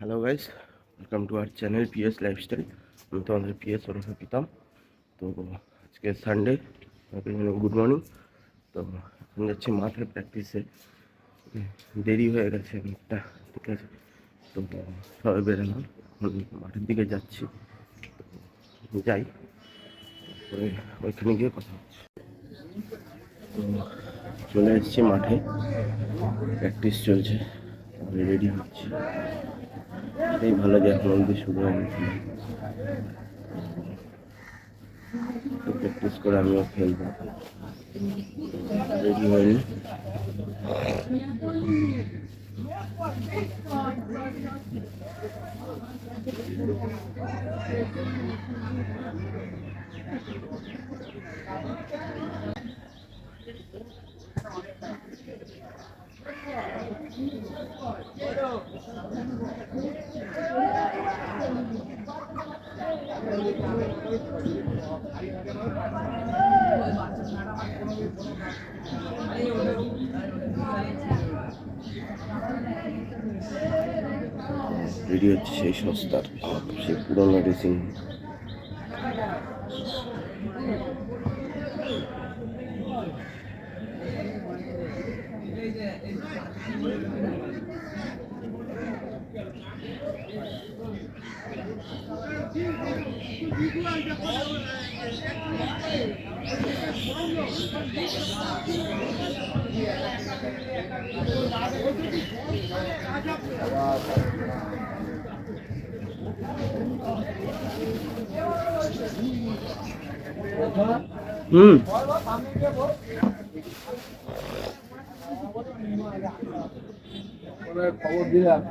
Hello guys, welcome to our channel PS lifestyle. আমি তোমাদের PS ওরফে পিতাম। তো আজকে সানডে, গুড মর্নিং। তো এখন যাচ্ছি মাঠের প্র্যাকটিসে। দেরি হয়ে গেছে অনেকটা, ঠিক আছে। তো সবাই বেরোলাম, এখন মাঠের দিকে যাচ্ছি। তো যাই, তারপরে ওইখানে গিয়ে কথা হচ্ছে। তো চলে এসেছি মাঠে, প্র্যাকটিস চলছে, রেডি হচ্ছি। এটাই ভালো যে এখন অব্দি শুরু হয়নি, প্র্যাকটিস করে আমিও খেলবো। রেডি হয়নি। রেডি হচ্ছে সেই সস্তার, সেই পুরোনো রেসিং। খবর দিলাম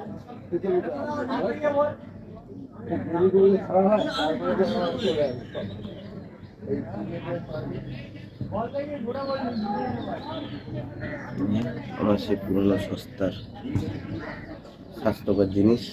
আমার সেই পুরোনো সস্তার স্বাস্থ্যকর জিনিস।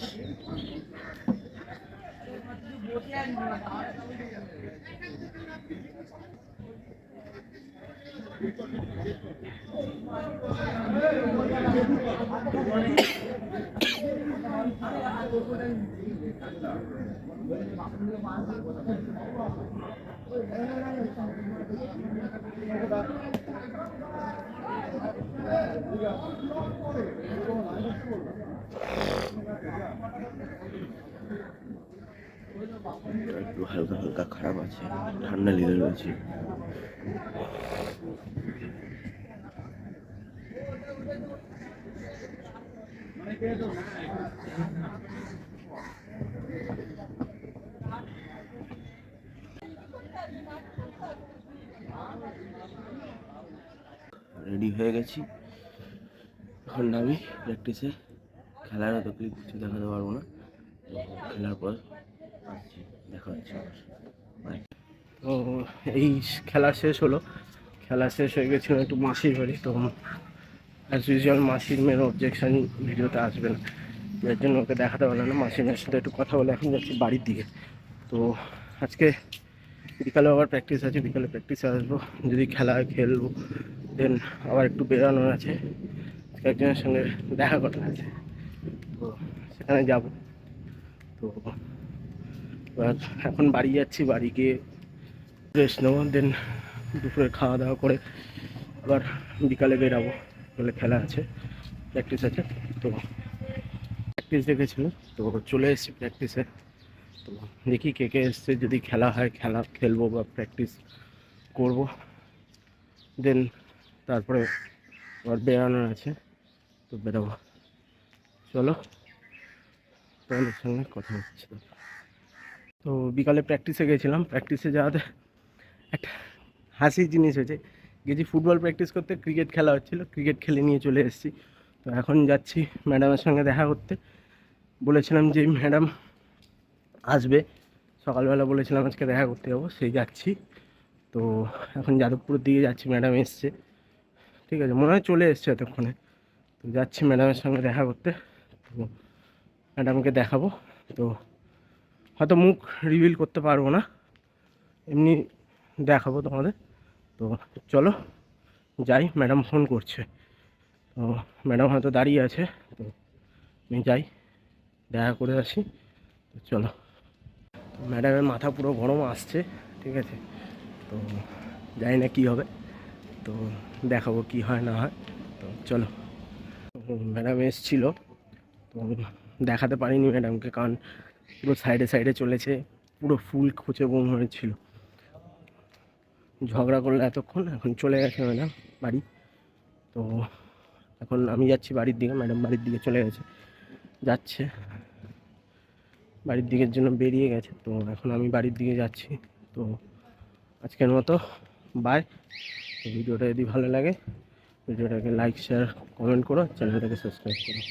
একটু হালকা হালকা খারাপ আছে, ঠান্ডা লেগে রয়েছে। রেডি হয়ে গেছি, এখন নামি প্র্যাকটিসে। খেলার তো কিছু দেখাতে পারবো না, খেলার পর আসছি, দেখা হচ্ছে। তো এই খেলা শেষ হলো। খেলা শেষ হয়ে গেছিলো একটু মাসির বাড়ি। তো অ্যাজ ইউজুয়াল মাসির মেয়ের অবজেকশন ভিডিওতে আসবে না, যার জন্য ওকে দেখাতে পারলাম না। মাসির মেয়ের সাথে একটু কথা বলে এখন যাচ্ছি বাড়ির দিকে। তো আজকে বিকালে আবার প্র্যাকটিস আছে, বিকালে প্র্যাকটিসে আসবো। যদি খেলা হয় খেলবো, দেন আবার একটু বেরোনোর আছে, একজনের সঙ্গে দেখা করার আছে, তো সেখানে যাব। তো এবার এখন বাড়ি যাচ্ছি, বাড়ি গিয়ে রেস্ট নেবো, দেন দুপুরে খাওয়া দাওয়া করে আবার বিকালে বেরাবো। বলে খেলা আছে, প্র্যাকটিস আছে। তো প্র্যাকটিস দেখেছিল, তো চলে এসেছি প্র্যাকটিসে। তো দেখি কে কে এসছে, যদি খেলা হয় খেলবো বা প্র্যাকটিস করব। দেন তারপরে আবার বেরানোর আছে, তো বেরোবো। চলো তোমাদের সঙ্গে কথা হচ্ছে। তো বিকালে প্র্যাকটিসে গেছিলাম, প্র্যাকটিসে যাওয়াতে একটা হাসির জিনিস হয়েছে। গেছি ফুটবল প্র্যাকটিস করতে, ক্রিকেট খেলা হচ্ছিলো, ক্রিকেট খেলে নিয়ে চলে এসেছি। তো এখন যাচ্ছি ম্যাডামের সঙ্গে দেখা করতে। বলেছিলাম যে ম্যাডাম আসবে, সকালবেলা বলেছিলাম আজকে দেখা করতে যাবো, সেই যাচ্ছি। তো এখন যাদবপুরের দিকে যাচ্ছি, ম্যাডাম এসছে, ঠিক আছে, মনে হয় চলে এসছে এতক্ষণে। তো যাচ্ছি ম্যাডামের সঙ্গে দেখা করতে। তো ম্যাডামকে দেখাবো। তো হয়তো মুখ রিভিল করতে পারবো না, এমনি দেখাবো তোমাদের। তো চলো যাই, ম্যাডাম ফোন করছে। তো ম্যাডাম হয়তো দাঁড়িয়ে আছে, তো আমি যাই। দেখা করে আসি। তো চলো, ম্যাডামের মাথা পুরো গরম আসছে, ঠিক আছে, তো জানি না কী হবে, তো দেখাবো কি হয় না হয়। তো চলো, ম্যাডাম এসছিল, তো দেখাতে পারিনি ম্যাডামকে, কারণ পুরো সাইডে সাইডে চলেছে, পুরো ফুল খুঁজে বোম হয়েছিল, ঝগড়া করলে এতক্ষণ, এখন চলে গেছে ম্যাডাম বাড়ি। তো এখন আমি যাচ্ছি বাড়ির দিকে, ম্যাডাম বাড়ির দিকে চলে গেছে, যাচ্ছে বাড়ির দিকের জন্য বেরিয়ে গেছে, তো এখন আমি বাড়ির দিকে যাচ্ছি। তো আজকের মতো বাই। ভিডিওটা যদি ভালো লাগে ভিডিওটাকে লাইক শেয়ার কমেন্ট করো, চ্যানেলটাকে সাবস্ক্রাইব করো।